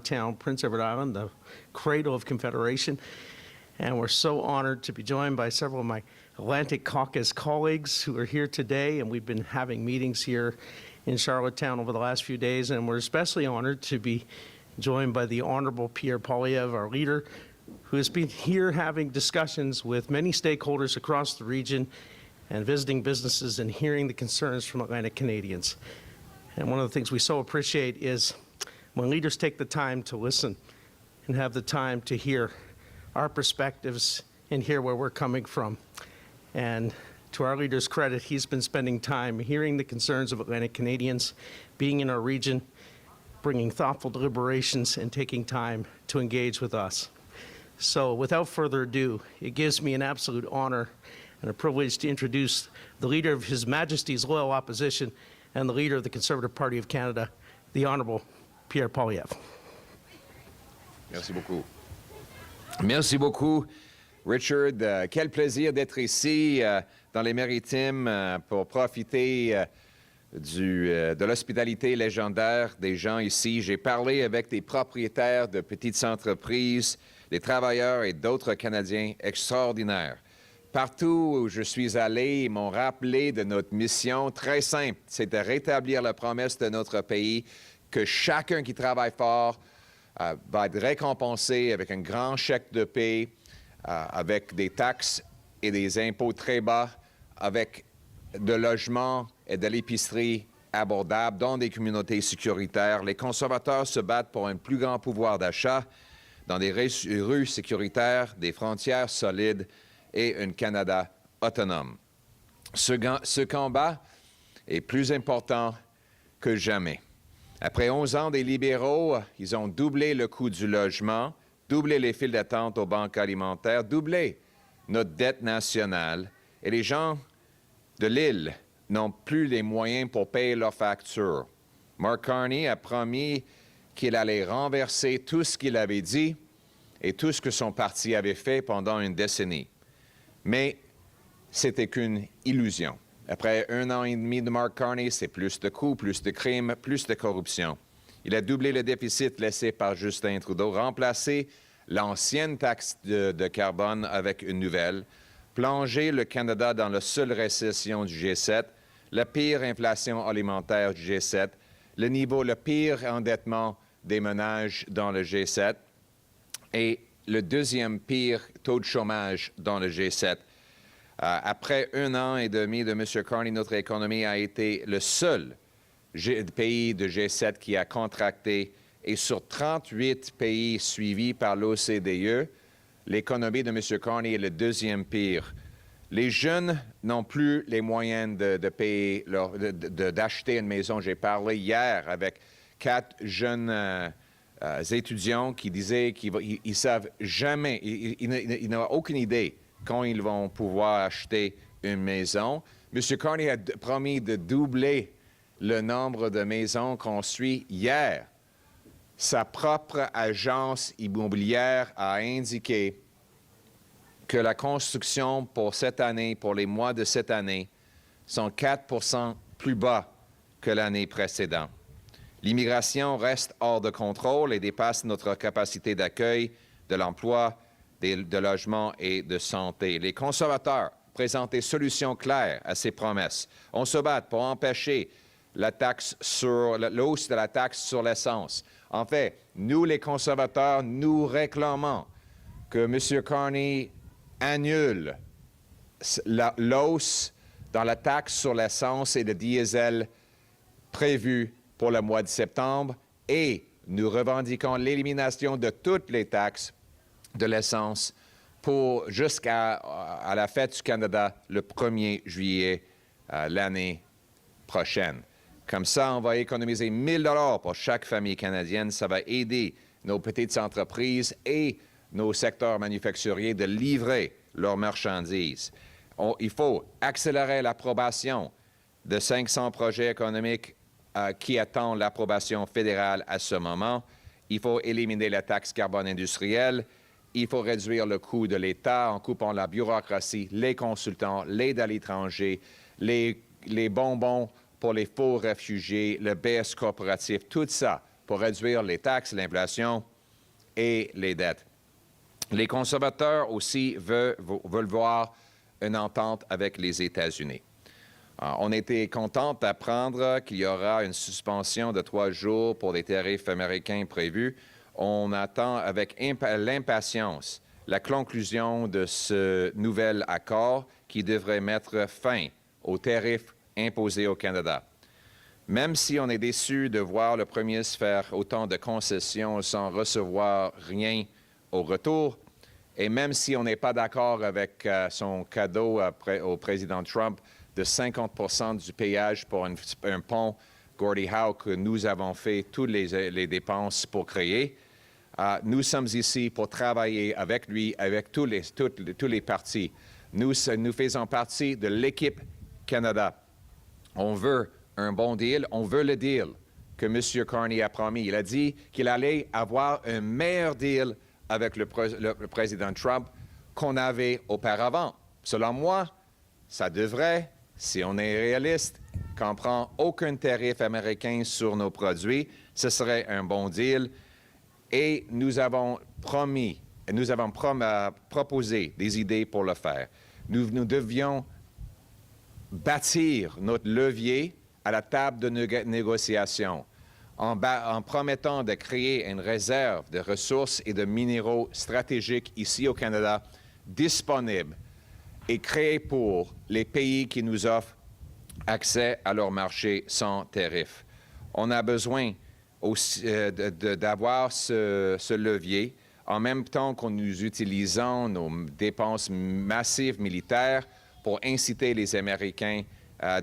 Charlottetown, Prince Edward Island, the cradle of Confederation. And we're so honored to be joined by several of my Atlantic Caucus colleagues who are here today, and we've been having meetings here in Charlottetown over the last few days, and we're especially honored to be joined by the Honorable Pierre Poilievre, our leader, who has been here having discussions with many stakeholders across the region and visiting businesses and hearing the concerns from Atlantic Canadians. And one of the things we so appreciate is when leaders take the time to listen and have the time to hear our perspectives and hear where we're coming from. And to our leader's credit, he's been spending time hearing the concerns of Atlantic Canadians, being in our region, bringing thoughtful deliberations, and taking time to engage with us. So without further ado, it gives me an absolute honor and a privilege to introduce the Leader of His Majesty's Loyal Opposition and the Leader of the Conservative Party of Canada, the Honorable Pierre Poilievre. Merci beaucoup. Merci beaucoup, Richard. Quel plaisir d'être ici dans les Maritimes pour profiter de l'hospitalité légendaire des gens ici. J'ai parlé avec des propriétaires de petites entreprises, des travailleurs et d'autres Canadiens extraordinaires. Partout où je suis allé, ils m'ont rappelé de notre mission très simple, c'est de rétablir la promesse de notre pays que chacun qui travaille fort va être récompensé avec un grand chèque de paie, avec des taxes et des impôts très bas, avec de logements et de l'épicerie abordables dans des communautés sécuritaires. Les conservateurs se battent pour un plus grand pouvoir d'achat dans des rues sécuritaires, des frontières solides et un Canada autonome. Ce combat est plus important que jamais. Après 11 ans des libéraux, ils ont doublé le coût du logement, doublé les files d'attente aux banques alimentaires, doublé notre dette nationale, et les gens de l'île n'ont plus les moyens pour payer leurs factures. Mark Carney a promis qu'il allait renverser tout ce qu'il avait dit et tout ce que son parti avait fait pendant une décennie. Mais c'était qu'une illusion. Après 1 an et demi de Mark Carney, c'est plus de coups, plus de crimes, plus de corruption. Il a doublé le déficit laissé par Justin Trudeau, remplacé l'ancienne taxe de carbone avec une nouvelle, plongé le Canada dans la seule récession du G7, la pire inflation alimentaire du G7, le pire endettement des ménages dans le G7 et le deuxième pire taux de chômage dans le G7. Après 1 an et demi de M. Carney, notre économie a été le seul pays de G7 qui a contracté, et sur 38 pays suivis par l'OCDE, l'économie de M. Carney est le deuxième pire. Les jeunes n'ont plus les moyens de payer, d'acheter une maison. J'ai parlé hier avec 4 jeunes étudiants qui disaient qu'ils savent jamais, ils n'ont aucune idée quand ils vont pouvoir acheter une maison. M. Carney a promis de doubler le nombre de maisons construites hier. Sa propre agence immobilière a indiqué que la construction pour cette année, pour les mois de cette année, sont 4% plus bas que l'année précédente. L'immigration reste hors de contrôle et dépasse notre capacité d'accueil, de l'emploi, de logement et de santé. Les conservateurs présentent des solutions claires à ces promesses. On se bat pour empêcher la hausse de la taxe sur l'essence. En fait, nous, les conservateurs, nous réclamons que M. Carney annule l'hausse dans la taxe sur l'essence et le diesel prévue pour le mois de septembre, et nous revendiquons l'élimination de toutes les taxes de l'essence jusqu'à la fête du Canada le 1er juillet l'année prochaine. Comme ça, on va économiser 1 000 $ pour chaque famille canadienne. Ça va aider nos petites entreprises et nos secteurs manufacturiers de livrer leurs marchandises. Il faut accélérer l'approbation de 500 projets économiques qui attendent l'approbation fédérale à ce moment. Il faut éliminer la taxe carbone industrielle. Il faut réduire le coût de l'État en coupant la bureaucratie, les consultants, l'aide à l'étranger, les bonbons pour les faux réfugiés, le BS corporatif. Tout ça pour réduire les taxes, l'inflation et les dettes. Les conservateurs aussi veulent voir une entente avec les États-Unis. On était content d'apprendre qu'il y aura une suspension de 3 jours pour les tarifs américains prévus. On attend avec l'impatience la conclusion de ce nouvel accord qui devrait mettre fin aux tarifs imposés au Canada. Même si on est déçu de voir le premier ministre faire autant de concessions sans recevoir rien au retour, et même si on n'est pas d'accord avec son cadeau au président Trump de 50% du péage pour un pont Gordie Howe que nous avons fait toutes les dépenses pour créer, nous sommes ici pour travailler avec lui, avec tous les partis. Nous faisons partie de l'équipe Canada. On veut un bon deal, on veut le deal que M. Carney a promis. Il a dit qu'il allait avoir un meilleur deal avec le président Trump qu'on avait auparavant. Selon moi, ça devrait, si on est réaliste, qu'on ne prend aucun tarif américain sur nos produits, ce serait un bon deal. Et nous avons proposé des idées pour le faire. Nous devions bâtir notre levier à la table de négociation en promettant de créer une réserve de ressources et de minéraux stratégiques ici au Canada disponibles et créés pour les pays qui nous offrent accès à leur marché sans tarif. On a besoin aussi d'avoir ce levier en même temps que nous utilisons nos dépenses massives militaires pour inciter les Américains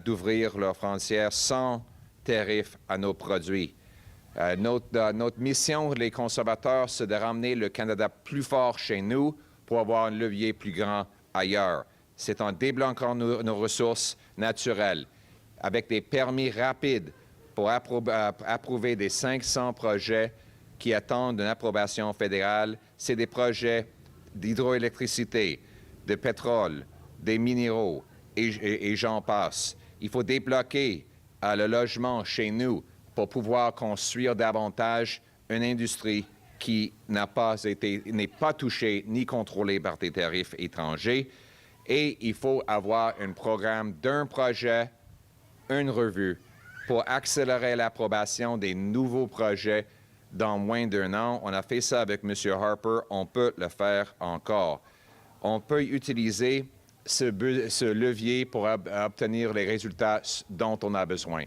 d'ouvrir leurs frontières sans tarif à nos produits. Notre mission, les conservateurs, c'est de ramener le Canada plus fort chez nous pour avoir un levier plus grand ailleurs. C'est en débloquant nos ressources naturelles, avec des permis rapides pour approuver des 500 projets qui attendent une approbation fédérale. C'est des projets d'hydroélectricité, de pétrole, des minéraux, et j'en passe. Il faut débloquer le logement chez nous pour pouvoir construire davantage une industrie qui n'est pas touchée ni contrôlée par des tarifs étrangers. Et il faut avoir un programme d'un projet, une revue, pour accélérer l'approbation des nouveaux projets dans moins d'1 an. On a fait ça avec M. Harper, on peut le faire encore. On peut utiliser ce levier pour obtenir les résultats dont on a besoin.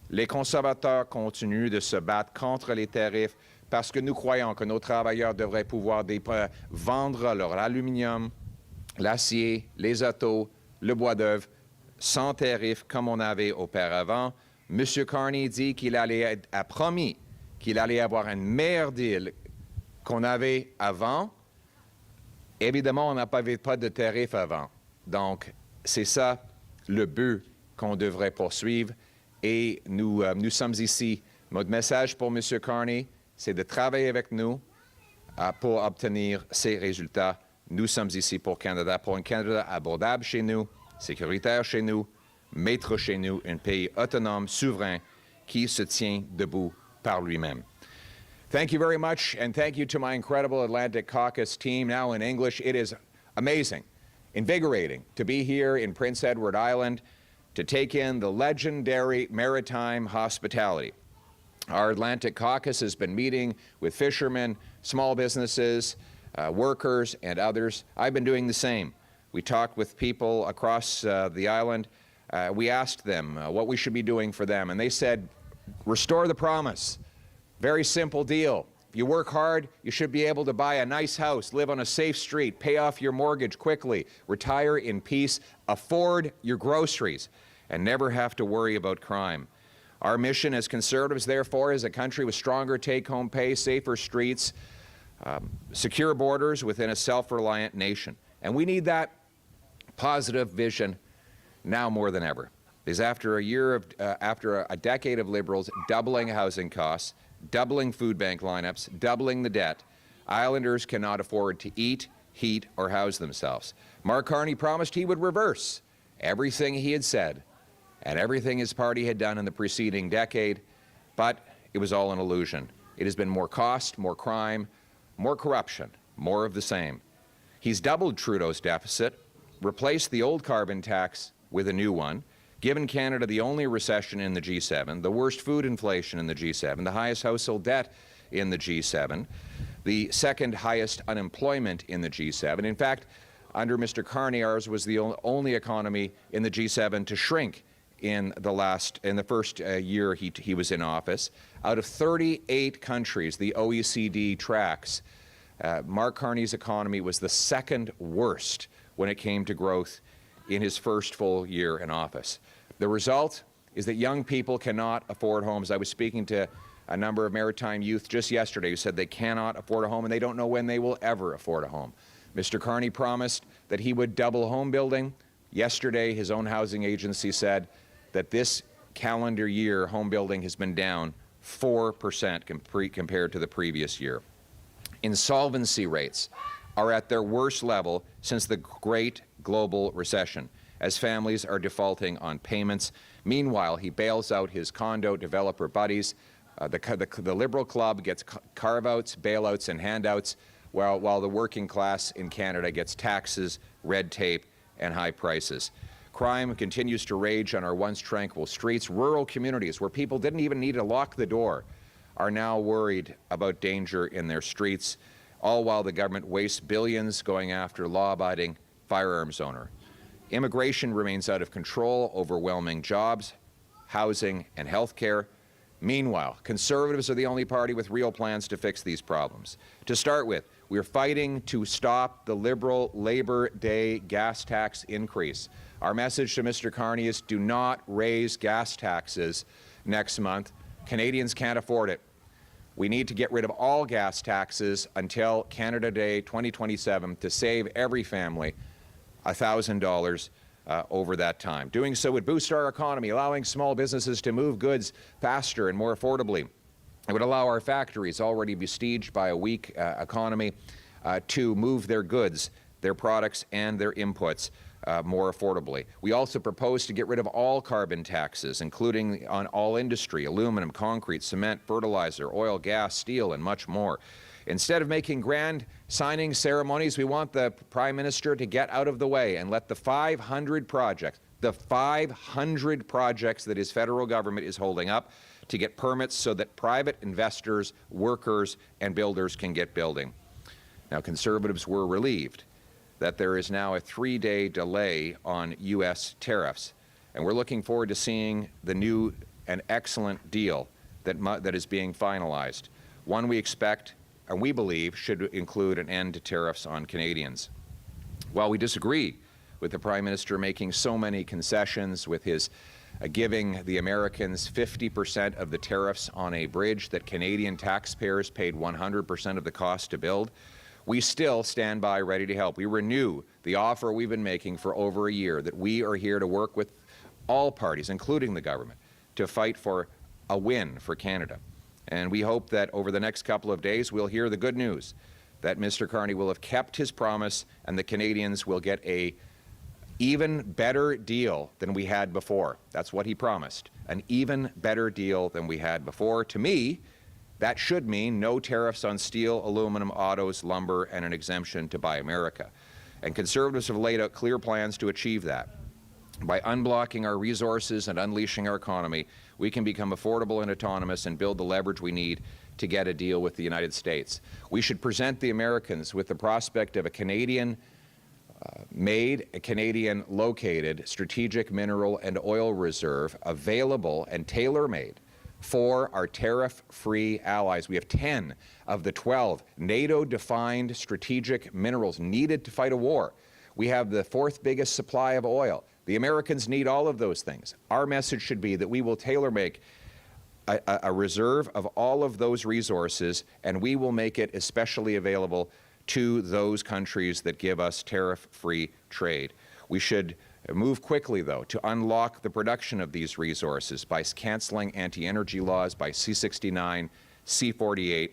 Les conservateurs continuent de se battre contre les tarifs parce que nous croyons que nos travailleurs devraient pouvoir vendre leur aluminium, l'acier, les autos, le bois d'œuvre sans tarif comme on avait auparavant. M. Carney dit qu'il a promis qu'il allait avoir un meilleur deal qu'on avait avant. Évidemment, on n'a pas de tarif avant. Donc, c'est ça le but qu'on devrait poursuivre. Et nous sommes ici. Notre message pour M. Carney, c'est de travailler avec nous pour obtenir ces résultats. Nous sommes ici pour un Canada abordable chez nous, sécuritaire chez nous, maître chez nous, un pays autonome, souverain, qui se tient debout par lui-même. Thank you very much, and thank you to my incredible Atlantic Caucus team. Now in English, it is amazing, invigorating to be here in Prince Edward Island to take in the legendary maritime hospitality. Our Atlantic Caucus has been meeting with fishermen, small businesses, workers, and others. I've been doing the same. We talked with people across the island. We asked them what we should be doing for them, and they said, restore the promise. Very simple deal. If you work hard, you should be able to buy a nice house, live on a safe street, pay off your mortgage quickly, retire in peace, afford your groceries, and never have to worry about crime. Our mission as Conservatives, therefore, is a country with stronger take-home pay, safer streets, secure borders within a self-reliant nation. And we need that positive vision now more than ever. Because after a decade of Liberals doubling housing costs, doubling food bank lineups, doubling the debt, Islanders cannot afford to eat, heat, or house themselves. Mark Carney promised he would reverse everything he had said and everything his party had done in the preceding decade, but it was all an illusion. It has been more cost, more crime, more corruption, more of the same. He's doubled Trudeau's deficit, replaced the old carbon tax with a new one, given Canada the only recession in the G7, the worst food inflation in the G7, the highest household debt in the G7, the second highest unemployment in the G7. In fact, under Mr. Carney, ours was the only economy in the G7 to shrink in the first year he was in office. Out of 38 countries the OECD tracks, Mark Carney's economy was the second worst when it came to growth in his first full year in office. The result is that young people cannot afford homes. I was speaking to a number of maritime youth just yesterday who said they cannot afford a home and they don't know when they will ever afford a home. Mr. Carney promised that he would double home building. Yesterday, his own housing agency said that this calendar year, home building has been down 4% compared to the previous year. Insolvency rates are at their worst level since the Great Global Recession, as families are defaulting on payments. Meanwhile, he bails out his condo developer buddies. The Liberal Club gets carve-outs, bailouts, and handouts, while the working class in Canada gets taxes, red tape, and high prices. Crime continues to rage on our once tranquil streets. Rural communities where people didn't even need to lock the door are now worried about danger in their streets, all while the government wastes billions going after law-abiding firearms owner. Immigration remains out of control, overwhelming jobs, housing, and health care. Meanwhile, Conservatives are the only party with real plans to fix these problems. To start with, we're fighting to stop the Liberal Labor Day gas tax increase. Our message to Mr. Carney is do not raise gas taxes next month. Canadians can't afford it. We need to get rid of all gas taxes until Canada Day 2027 to save every family $1,000 over that time. Doing so would boost our economy, allowing small businesses to move goods faster and more affordably. It would allow our factories, already besieged by a weak economy, to move their goods, their products, and their inputs more affordably. We also propose to get rid of all carbon taxes, including on all industry, aluminum, concrete, cement, fertilizer, oil, gas, steel, and much more. Instead of making grand signing ceremonies, we want the Prime Minister to get out of the way and let the 500 projects that his federal government is holding up to get permits so that private investors, workers, and builders can get building. Now, Conservatives were relieved that there is now a 3-day delay on U.S. tariffs, and we're looking forward to seeing the new and excellent deal that is being finalized. One we expect and we believe should include an end to tariffs on Canadians. While we disagree with the Prime Minister making so many concessions, with his giving the Americans 50% of the tariffs on a bridge that Canadian taxpayers paid 100% of the cost to build, we still stand by ready to help. We renew the offer we've been making for over a year that we are here to work with all parties, including the government, to fight for a win for Canada. And we hope that over the next couple of days we'll hear the good news that Mr. Carney will have kept his promise and the Canadians will get a even better deal than we had before. That's what he promised, an even better deal than we had before. To me, that should mean no tariffs on steel, aluminum, autos, lumber, and an exemption to Buy America. And Conservatives have laid out clear plans to achieve that. By unblocking our resources and unleashing our economy, we can become affordable and autonomous and build the leverage we need to get a deal with the United States. We should present the Americans with the prospect of a Canadian-made, a Canadian-located strategic mineral and oil reserve available and tailor-made for our tariff-free allies. We have 10 of the 12 NATO-defined strategic minerals needed to fight a war. We have the 4th biggest supply of oil. The Americans need all of those things. Our message should be that we will tailor-make a reserve of all of those resources, and we will make it especially available to those countries that give us tariff-free trade. We should move quickly, though, to unlock the production of these resources by canceling anti-energy laws, by C-69, C-48,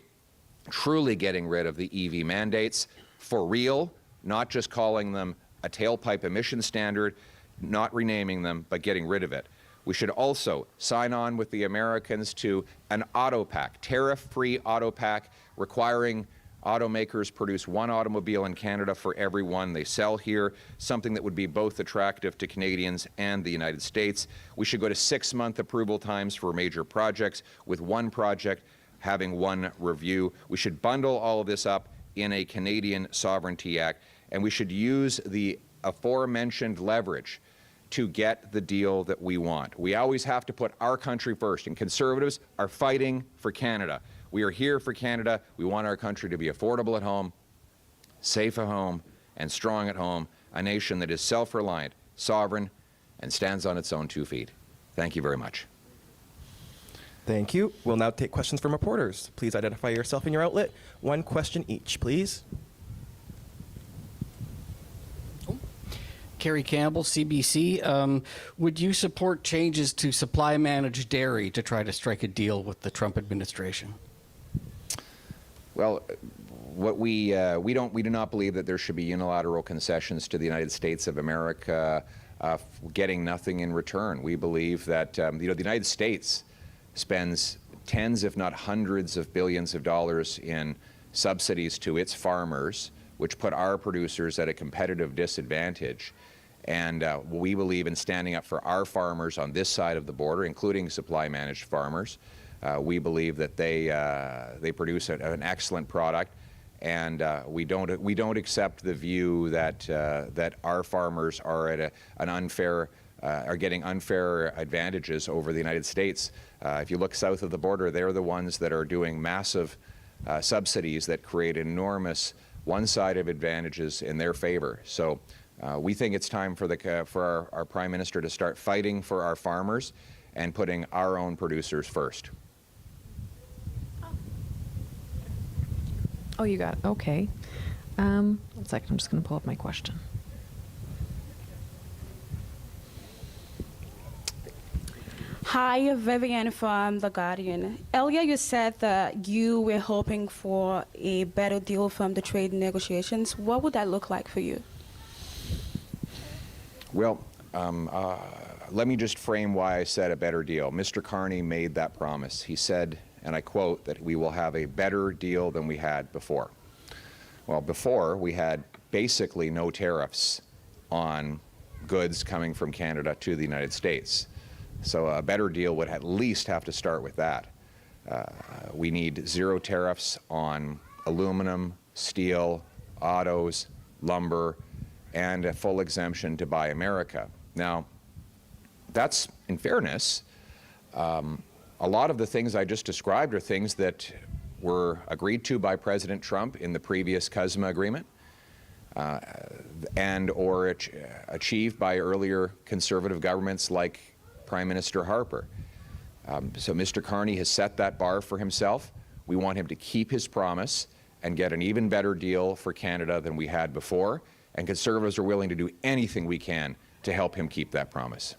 truly getting rid of the EV mandates for real, not just calling them a tailpipe emission standard, not renaming them, but getting rid of it. We should also sign on with the Americans to an auto pack, tariff-free auto pack, requiring automakers produce one automobile in Canada for every one they sell here, something that would be both attractive to Canadians and the United States. We should go to 6-month approval times for major projects, with one project having one review. We should bundle all of this up in a Canadian Sovereignty Act, and we should use the aforementioned leverage to get the deal that we want. We always have to put our country first, and Conservatives are fighting for Canada. We are here for Canada. We want our country to be affordable at home, safe at home, and strong at home, a nation that is self-reliant, sovereign, and stands on its own 2 feet. Thank you very much. Thank you. We'll now take questions from reporters. Please identify yourself and your outlet. 1 question each, please. Kerry Campbell, CBC. Would you support changes to supply-managed dairy to try to strike a deal with the Trump administration? Well, what we do not believe that there should be unilateral concessions to the United States of America, getting nothing in return. We believe that the United States spends tens, if not hundreds, of billions of dollars in subsidies to its farmers, which put our producers at a competitive disadvantage. And we believe in standing up for our farmers on this side of the border, including supply-managed farmers. We believe that they produce an excellent product, and we don't accept the view that that our farmers are at are getting unfair advantages over the United States. If you look south of the border, they're the ones that are doing massive subsidies that create enormous one-sided advantages in their favor. So we think it's time for our Prime Minister to start fighting for our farmers and putting our own producers first. Oh, you got it. Okay. 1 second. I'm just going to pull up my question. Hi, Vivian from The Guardian. Earlier you said that you were hoping for a better deal from the trade negotiations. What would that look like for you? Well, let me just frame why I said a better deal. Mr. Carney made that promise. He said, and I quote, that we will have a better deal than we had before. Well, before we had basically no tariffs on goods coming from Canada to the United States. So a better deal would at least have to start with that. We need zero tariffs on aluminum, steel, autos, lumber, and a full exemption to Buy America. Now, that's, in fairness, a lot of the things I just described are things that were agreed to by President Trump in the previous CUSMA agreement and or achieved by earlier conservative governments like Prime Minister Harper. So Mr. Carney has set that bar for himself. We want him to keep his promise and get an even better deal for Canada than we had before. And Conservatives are willing to do anything we can to help him keep that promise.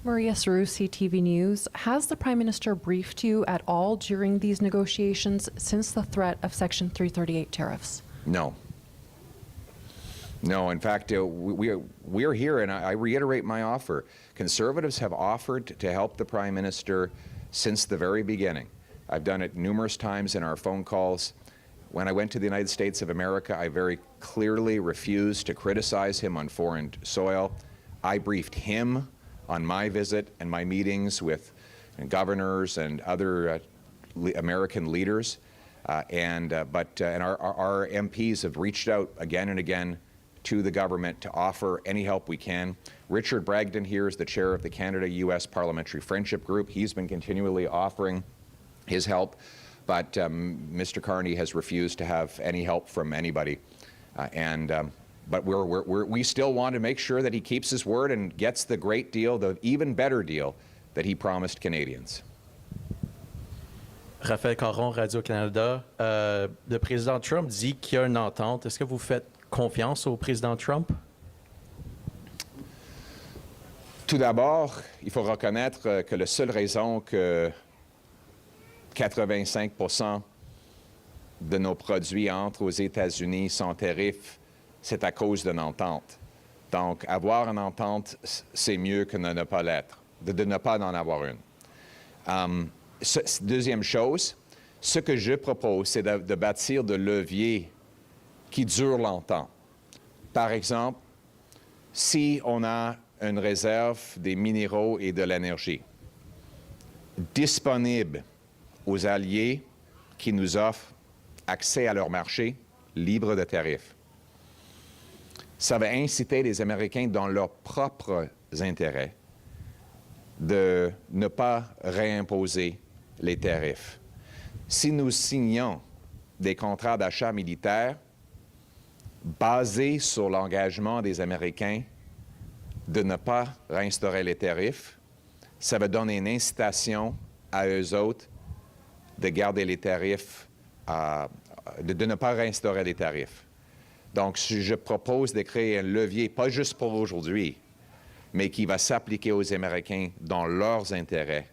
Maria Sarusi, TV News. Has the Prime Minister briefed you at all during these negotiations since the threat of Section 338 tariffs? No. No, in fact, we are here, and I reiterate my offer. Conservatives have offered to help the Prime Minister since the very beginning. I've done it numerous times in our phone calls. When I went to the United States of America, I very clearly refused to criticize him on foreign soil. I briefed him on my visit and my meetings with governors and other American leaders. And our MPs have reached out again and again to the government to offer any help we can. Richard Bragdon here is the chair of the Canada-U.S. Parliamentary Friendship Group. He's been continually offering his help, but Mr. Carney has refused to have any help from anybody. But we still want to make sure that he keeps his word and gets the great deal, the even better deal that he promised Canadians. Raphaël Caron, Radio-Canada. Le président Trump dit qu'il y a une entente. Est-ce que vous faites confiance au président Trump? Tout d'abord, il faut reconnaître que la seule raison que 85% de nos produits entrent aux États-Unis sans tarif, c'est à cause d'une entente. Donc, avoir une entente, c'est mieux que de ne pas l'être. de ne pas en avoir une. Deuxième chose, ce que je propose, c'est de bâtir de leviers qui durent longtemps. Par exemple, si on a une réserve des minéraux et de l'énergie disponible aux alliés qui nous offrent accès à leur marché libre de tarifs, ça va inciter les Américains dans leurs propres intérêts de ne pas réimposer les tarifs. Si nous signons des contrats d'achat militaire basés sur l'engagement des Américains de ne pas réinstaurer les tarifs, ça va donner une incitation à eux autres de garder les tarifs, de ne pas réinstaurer les tarifs. Donc, je propose de créer un levier, pas juste pour aujourd'hui, mais qui va s'appliquer aux Américains dans leurs intérêts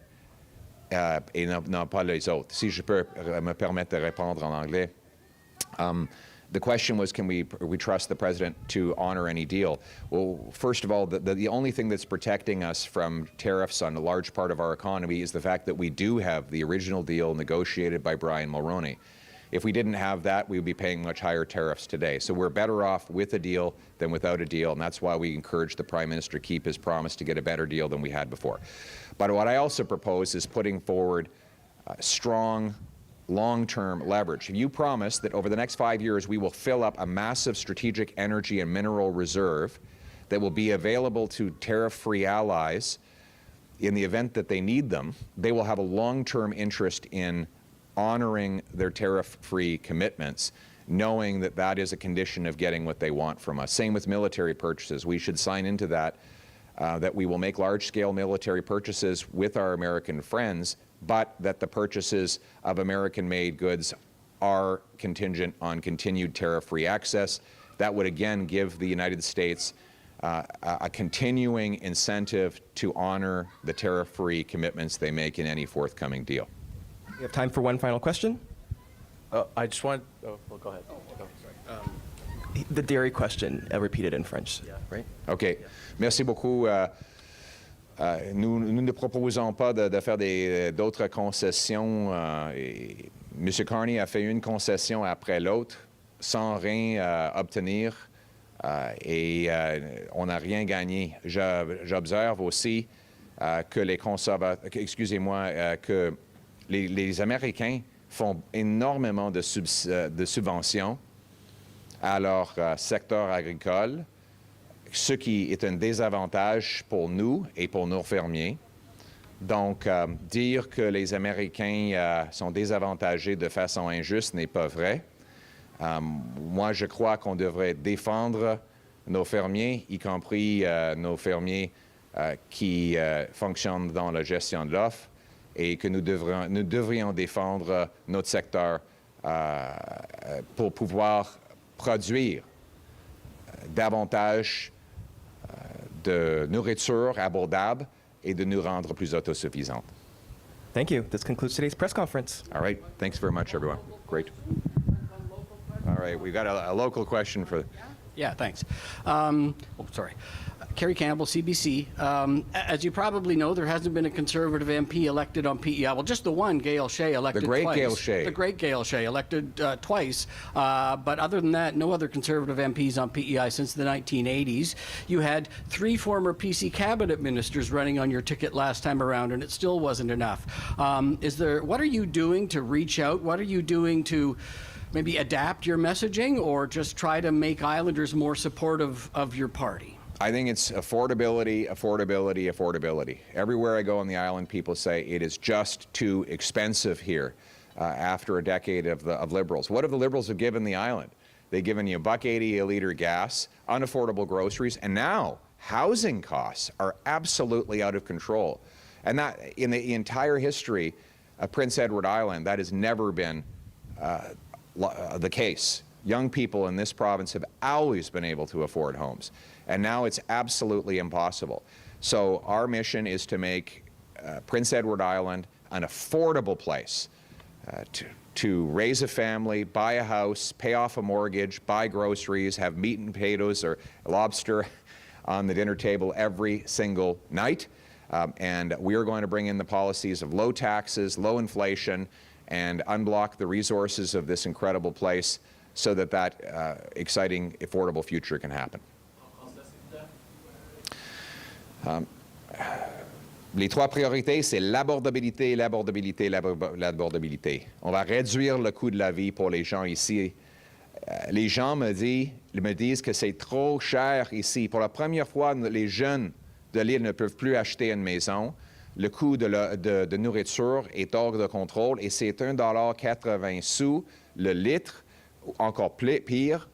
et non pas les autres. Si je peux me permettre de répondre en anglais. The question was, can we trust the president to honor any deal? Well, first of all, the only thing that's protecting us from tariffs on a large part of our economy is the fact that we do have the original deal negotiated by Brian Mulroney. If we didn't have that, we would be paying much higher tariffs today. So we're better off with a deal than without a deal, and that's why we encourage the Prime Minister to keep his promise to get a better deal than we had before. But what I also propose is putting forward strong long-term leverage. If you promise that over the next 5 years we will fill up a massive strategic energy and mineral reserve that will be available to tariff-free allies in the event that they need them, they will have a long-term interest in honoring their tariff-free commitments, knowing that that is a condition of getting what they want from us. Same with military purchases. We should sign into that, that we will make large-scale military purchases with our American friends, but that the purchases of American-made goods are contingent on continued tariff-free access. That would again give the United States a continuing incentive to honor the tariff-free commitments they make in any forthcoming deal. We have time for one final question. I just want. Oh, well, go ahead. The dairy question, repeated in French, right? OK. Merci beaucoup. Nous ne proposons pas de faire d'autres concessions. M. Carney a fait une concession après l'autre sans rien obtenir et on n'a rien gagné. J'observe aussi que les conservateurs, excusez-moi, que les Américains font énormément de subventions à leur secteur agricole, ce qui est un désavantage pour nous et pour nos fermiers. Donc, dire que les Américains sont désavantagés de façon injuste n'est pas vrai. Moi, je crois qu'on devrait défendre nos fermiers, y compris nos fermiers qui fonctionnent dans la gestion de l'offre, et que nous devrions défendre notre secteur pour pouvoir produire davantage de nourriture abordable et de nous rendre plus autosuffisants. Thank you. This concludes today's press conference. All right. Thanks very much, everyone. Great. All right. We've got a local question for... Yeah, thanks. Sorry. Kerry Campbell, CBC. As you probably know, there hasn't been a Conservative MP elected on PEI. Well, just the one, Gail Shea, elected twice. The great Gail Shea. The great Gail Shea, elected twice. But other than that, no other Conservative MPs on PEI since the 1980s. You had 3 former PC cabinet ministers running on your ticket last time around, and it still wasn't enough. What are you doing to reach out? What are you doing to maybe adapt your messaging or just try to make Islanders more supportive of your party? I think it's affordability, affordability, affordability. Everywhere I go on the island, people say it is just too expensive here after a decade of Liberals. What have the Liberals have given the island? They've given you $1.80 a liter gas, unaffordable groceries, and now housing costs are absolutely out of control. And that, in the entire history of Prince Edward Island, that has never been the case. Young people in this province have always been able to afford homes, and now it's absolutely impossible. So our mission is to make Prince Edward Island an affordable place to raise a family, buy a house, pay off a mortgage, buy groceries, have meat and potatoes or lobster on the dinner table every single night. And we are going to bring in the policies of low taxes, low inflation, and unblock the resources of this incredible place so that exciting, affordable future can happen. Les trois priorités, c'est l'abordabilité, l'abordabilité, l'abordabilité. On va réduire le coût de la vie pour les gens ici. Les gens me disent que c'est trop cher ici. Pour la première fois, les jeunes de l'île ne peuvent plus acheter une maison. Le coût de nourriture est hors de contrôle et c'est 1,80 $ le litre, encore pire,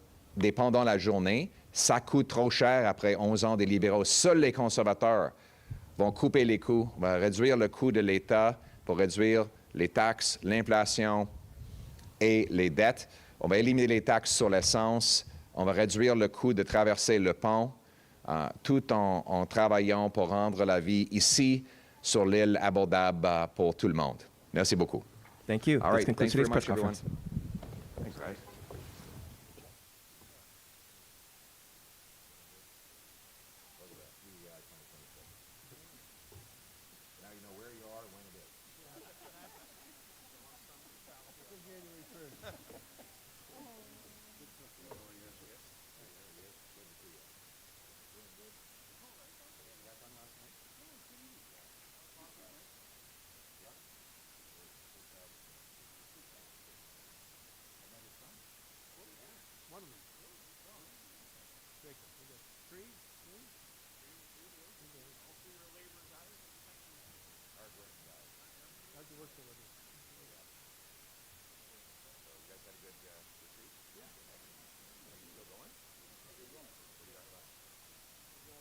pendant la journée. Ça coûte trop cher après 11 ans des libéraux. Seuls les conservateurs vont couper les coûts, vont réduire le coût de l'État pour réduire les taxes, l'inflation et les dettes. On va éliminer les taxes sur l'essence. On va réduire le coût de traverser le pont, tout en travaillant pour rendre la vie ici sur l'île abordable pour tout le monde. Merci beaucoup. Thank you. All This right. concludes Thanks very today's press much, everyone. conference. Thanks, guys. Now you know where you are and when it is. Hard working guy.